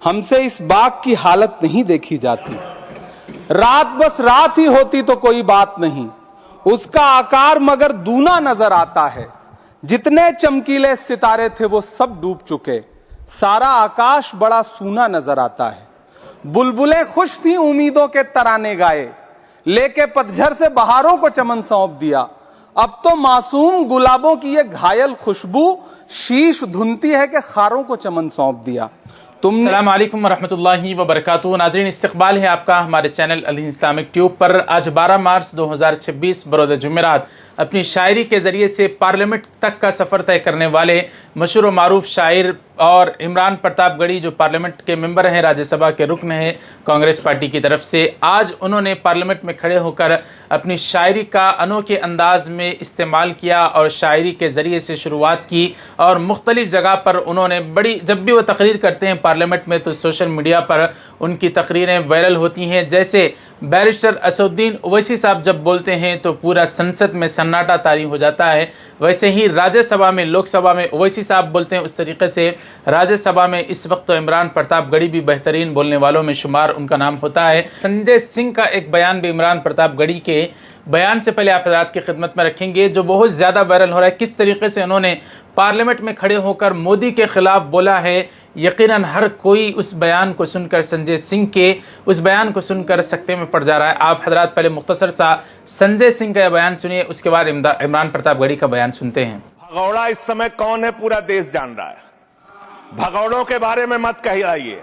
हमसे इस बाग की हालत नहीं देखी जाती। रात बस रात ही होती तो कोई बात नहीं, उसका आकार मगर दूना नजर आता है। जितने चमकीले सितारे थे वो सब डूब चुके, सारा आकाश बड़ा सूना नजर आता है। बुलबुलें खुश थी उम्मीदों के तराने गाए, लेके पतझड़ से बहारों को चमन सौंप दिया। अब तो मासूम गुलाबों की ये घायल खुशबू शीश धुनती है कि खारों को चमन सौंप दिया। अस्सलाम वालेकुम रहमतुल्लाहि व बरकातुहू। नाज़रीन, इस्तकबाल है आपका हमारे चैनल अल इस्लामिक ट्यूब पर। आज 12 मार्च 2026 बरोज़ जुमेरात अपनी शायरी के ज़रिए से पार्लियामेंट तक का सफ़र तय करने वाले मशहूर व मारूफ शायर और इमरान प्रतापगढ़ी, जो पार्लियामेंट के मेंबर हैं, राज्यसभा के रुकन हैं कांग्रेस पार्टी की तरफ से, आज उन्होंने पार्लियामेंट में खड़े होकर अपनी शायरी का अनोखे अंदाज में इस्तेमाल किया और शायरी के ज़रिए से शुरुआत की। और मुख्तलिफ़ जगह पर उन्होंने जब भी वो तकरीर करते हैं पार्लियामेंट में तो सोशल मीडिया पर उनकी तकरीरें वायरल होती हैं। जैसे बैरिस्टर असदुद्दीन ओवैसी साहब जब बोलते हैं तो पूरा संसद में सन्नाटा तारी हो जाता है, वैसे ही राज्यसभा में, लोकसभा में ओवैसी साहब बोलते हैं, उस तरीके से राज्यसभा में इस वक्त तो इमरान प्रतापगढ़ी भी बेहतरीन बोलने वालों में शुमार उनका नाम होता है। संजय सिंह का एक बयान भी इमरान प्रतापगढ़ी के बयान से पहले आप हज़रात की खिदमत में रखेंगे, जो बहुत ज़्यादा वायरल हो रहा है। किस तरीके से उन्होंने पार्लियामेंट में खड़े होकर मोदी के ख़िलाफ़ बोला है। यकीनन हर कोई उस बयान को सुनकर, संजय सिंह के उस बयान को सुनकर सकते में पड़ जा रहा है। आप हज़रात पहले मुख्तसर सा संजय सिंह का बयान सुनिए, उसके बाद इमरान प्रतापगढ़ी का बयान सुनते हैं। भगौड़ा इस समय कौन है पूरा देश जान रहा है। भगौड़ों के बारे में मत कहिए।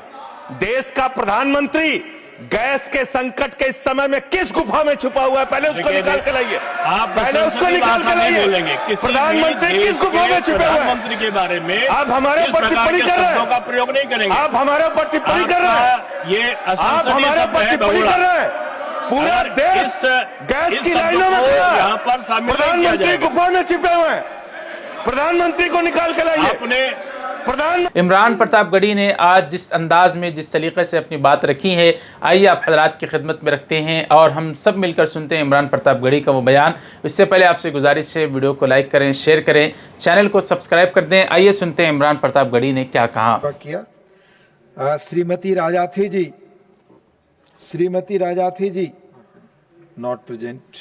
देश का प्रधानमंत्री गैस के संकट के इस समय में किस गुफा में छुपा हुआ है, पहले उसको निकाल के लाइए। आप पहले उसको निकाल के लाइए। प्रधानमंत्री किस गुफा में छुपे हुए हैं? प्रधानमंत्री के बारे में आप हमारे ऊपर टिप्पणी कर रहे हैं, का प्रयोग नहीं करेंगे। आप हमारे ऊपर टिप्पणी कर रहे हैं, ये आप हमारे ऊपर टिप्पणी कर रहे हैं। पूरा देश गैस की लाइनों में खड़ा है, यहाँ पर शामिल प्रधानमंत्री गुफा में छिपे हुए हैं। प्रधानमंत्री को निकाल के लाइए। अपने इमरान प्रतापगढ़ी ने आज जिस अंदाज में, जिस सलीके से अपनी बात रखी है, आइए आप हजरात की खिदमत में रखते हैं और हम सब मिलकर सुनते हैं इमरान प्रतापगढ़ी का वो बयान। इससे पहले आपसे गुजारिश है, वीडियो को लाइक करें, शेयर करें, चैनल को सब्सक्राइब कर दें। आइए सुनते हैं इमरान प्रतापगढ़ी ने क्या कहा। Shrimati Rajathi ji not present.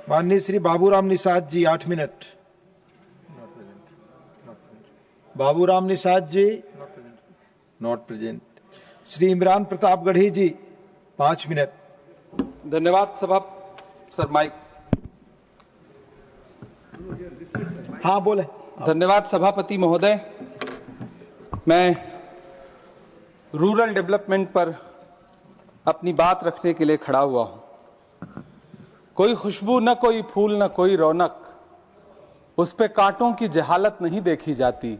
माननीय Shri Baburam Nishad ji 8 minute. Baburam Nishad ji not present. Shri Imran Pratapgarhi ji 5 minute. धन्यवाद सभा सर माइक। हाँ बोले। धन्यवाद सभापति महोदय। मैं रूरल डेवलपमेंट पर अपनी बात रखने के लिए खड़ा हुआ हूं। कोई खुशबू न कोई फूल न कोई रौनक, उस पे कांटों की जहालत नहीं देखी जाती।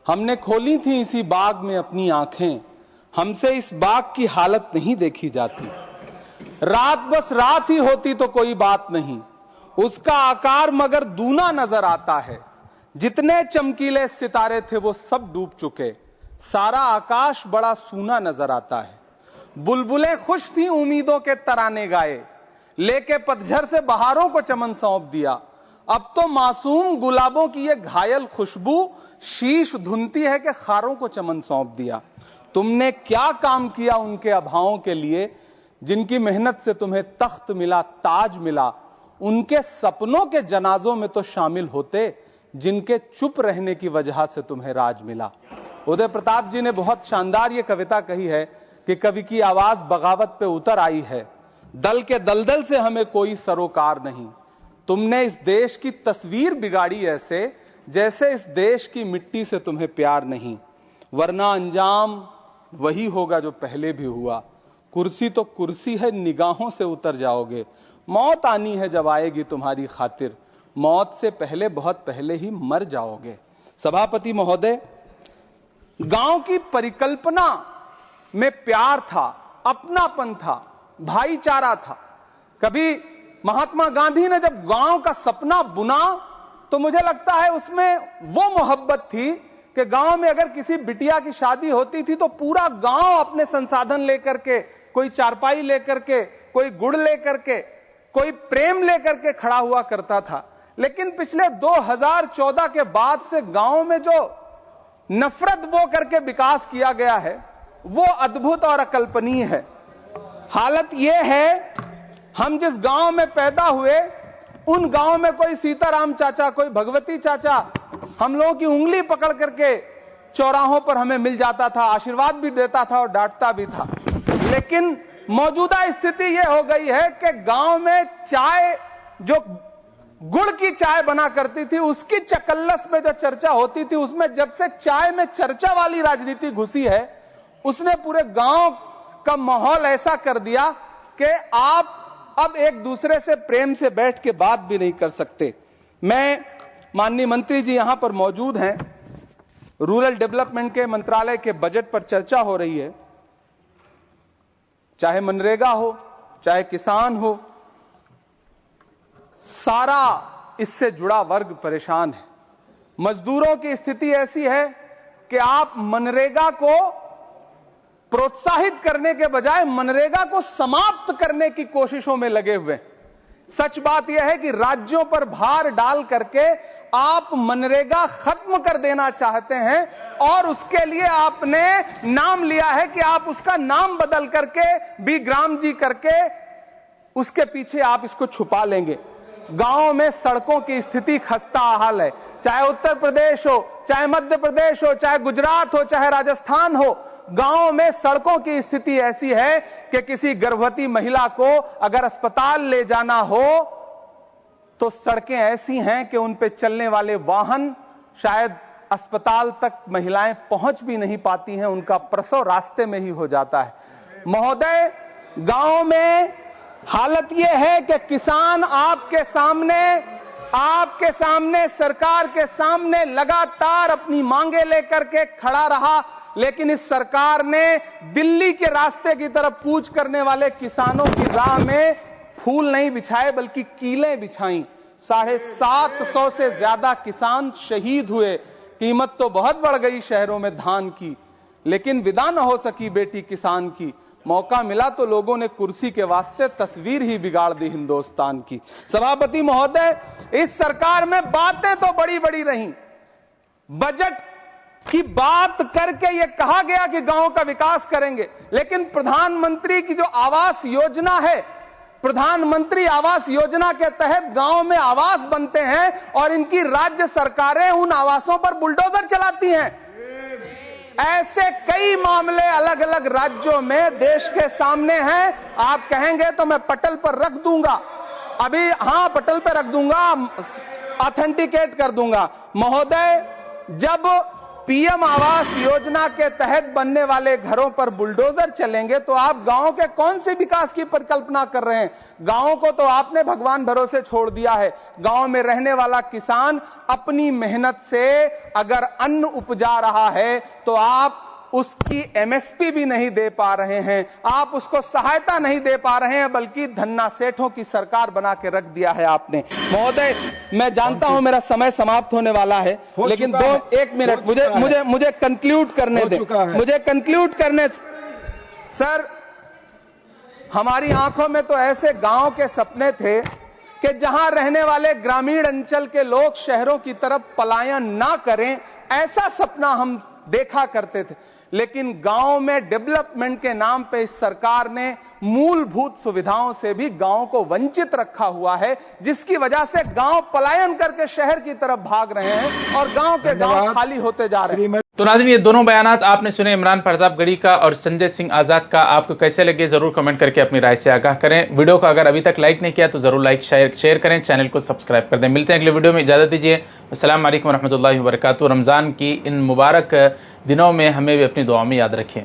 हमने खोली थी इसी बाग में अपनी आंखें, हमसे इस बाग की हालत नहीं देखी जाती। रात बस रात ही होती तो कोई बात नहीं, उसका आकार मगर दूना नजर आता है। जितने चमकीले सितारे थे वो सब डूब चुके, सारा आकाश बड़ा सूना नजर आता है। बुलबुलें खुश थी उम्मीदों के तराने गाए, लेके पतझड़ से बहारों को चमन सौंप दिया। अब तो मासूम गुलाबों की ये घायल खुशबू शीश धुनती है कि खारों को चमन सौंप दिया। तुमने क्या काम किया उनके अभावों के लिए, जिनकी मेहनत से तुम्हें तख्त मिला, ताज मिला। उनके सपनों के जनाजों में तो शामिल होते, जिनके चुप रहने की वजह से तुम्हें राज मिला। उदय प्रताप जी ने बहुत शानदार ये कविता कही है कि कवि की आवाज बगावत पे उतर आई है, दल के दलदल से हमें कोई सरोकार नहीं। तुमने इस देश की तस्वीर बिगाड़ी ऐसे, जैसे इस देश की मिट्टी से तुम्हें प्यार नहीं। वरना अंजाम वही होगा जो पहले भी हुआ। कुर्सी तो कुर्सी है, निगाहों से उतर जाओगे। मौत आनी है जब आएगी तुम्हारी खातिर, मौत से पहले बहुत पहले ही मर जाओगे। सभापति महोदय, गांव की परिकल्पना में प्यार था, अपनापन था, भाईचारा था। कभी महात्मा गांधी ने जब गांव का सपना बुना तो मुझे लगता है उसमें वो मोहब्बत थी कि गांव में अगर किसी बिटिया की शादी होती थी तो पूरा गांव अपने संसाधन लेकर के, कोई चारपाई लेकर के, कोई गुड़ लेकर के, कोई प्रेम लेकर के खड़ा हुआ करता था। लेकिन पिछले 2014 के बाद से गांव में जो नफरत बो करके विकास किया गया है वो अद्भुत और अकल्पनीय है। हालत यह है, हम जिस गांव में पैदा हुए उन गांव में कोई सीताराम चाचा, कोई भगवती चाचा हम लोगों की उंगली पकड़ करके चौराहों पर हमें मिल जाता था, आशीर्वाद भी देता था और डांटता भी था। लेकिन मौजूदा स्थिति यह हो गई है कि गांव में चाय, जो गुड़ की चाय बना करती थी, उसकी चकल्लस में जो चर्चा होती थी, उसमें जब से चाय में चर्चा वाली राजनीति घुसी है, उसने पूरे गांव का माहौल ऐसा कर दिया कि आप अब एक दूसरे से प्रेम से बैठ के बात भी नहीं कर सकते। मैं, माननीय मंत्री जी यहां पर मौजूद हैं, रूरल डेवलपमेंट के मंत्रालय के बजट पर चर्चा हो रही है। चाहे मनरेगा हो, चाहे किसान हो, सारा इससे जुड़ा वर्ग परेशान है। मजदूरों की स्थिति ऐसी है कि आप मनरेगा को प्रोत्साहित करने के बजाय मनरेगा को समाप्त करने की कोशिशों में लगे हुए। सच बात यह है कि राज्यों पर भार डाल करके आप मनरेगा खत्म कर देना चाहते हैं और उसके लिए आपने नाम लिया है कि आप उसका नाम बदल करके बीग्राम जी करके उसके पीछे आप इसको छुपा लेंगे। गांव में सड़कों की स्थिति खस्ता हाल है, चाहे उत्तर प्रदेश हो, चाहे मध्य प्रदेश हो, चाहे गुजरात हो, चाहे राजस्थान हो। गांव में सड़कों की स्थिति ऐसी है कि किसी गर्भवती महिला को अगर अस्पताल ले जाना हो तो सड़कें ऐसी हैं कि उन पे चलने वाले वाहन शायद अस्पताल तक महिलाएं पहुंच भी नहीं पाती हैं, उनका प्रसव रास्ते में ही हो जाता है। महोदय, गांव में हालत यह है कि किसान आपके सामने सरकार के सामने लगातार अपनी मांगे लेकर के खड़ा रहा, लेकिन इस सरकार ने दिल्ली के रास्ते की तरफ कूच करने वाले किसानों की राह में फूल नहीं बिछाए बल्कि कीलें बिछाई। 750 से ज्यादा किसान शहीद हुए। कीमत तो बहुत बढ़ गई शहरों में धान की, लेकिन विदा न हो सकी बेटी किसान की। मौका मिला तो लोगों ने कुर्सी के वास्ते तस्वीर ही बिगाड़ दी हिंदुस्तान की। सभापति महोदय, इस सरकार में बातें तो बड़ी बड़ी रही। बजट की बात करके यह कहा गया कि गांव का विकास करेंगे, लेकिन प्रधानमंत्री की जो आवास योजना है, प्रधानमंत्री आवास योजना के तहत गांव में आवास बनते हैं और इनकी राज्य सरकारें उन आवासों पर बुलडोजर चलाती हैं। ऐसे कई मामले अलग अलग राज्यों में देश के सामने हैं। आप कहेंगे तो मैं पटल पर रख दूंगा, अभी हाँ पटल पर रख दूंगा, ऑथेंटिकेट कर दूंगा। महोदय, जब पीएम आवास योजना के तहत बनने वाले घरों पर बुलडोजर चलेंगे तो आप गांव के कौन से विकास की परिकल्पना कर रहे हैं? गांव को तो आपने भगवान भरोसे छोड़ दिया है। गांव में रहने वाला किसान अपनी मेहनत से अगर अन्न उपजा रहा है तो आप उसकी एमएसपी भी नहीं दे पा रहे हैं, आप उसको सहायता नहीं दे पा रहे हैं, बल्कि धन्ना सेठों की सरकार बना के रख दिया है आपने। महोदय, मैं जानता हूं मेरा समय समाप्त होने वाला है, लेकिन एक मिनट मुझे कंक्लूड करने दें, मुझे कंक्लूड करने। सर, हमारी आंखों में तो ऐसे गांव के सपने थे कि जहां रहने वाले ग्रामीण अंचल के लोग शहरों की तरफ पलायन ना करें, ऐसा सपना हम देखा करते थे। लेकिन गांव में डेवलपमेंट के नाम पे इस सरकार ने मूलभूत सुविधाओं से भी गांव को वंचित रखा हुआ है, जिसकी वजह से गांव पलायन करके शहर की तरफ भाग रहे हैं और गांव के गांव खाली होते जा रहे हैं। तो नाज़रीन, ये दोनों बयानात आपने सुने, इमरान प्रतापगढ़ी का और संजय सिंह आज़ाद का। आपको कैसे लगे ज़रूर कमेंट करके अपनी राय से आगाह करें। वीडियो को अगर अभी तक लाइक नहीं किया तो ज़रूर लाइक शेयर करें, चैनल को सब्सक्राइब कर दें। मिलते हैं अगले वीडियो में, इजाज़त दीजिए। अस्सलाम वालेकुम रहमतुल्लाहि व बरकातुहू। रमज़ान की इन मुबारक दिनों में हमें भी अपनी दुआ में याद रखें।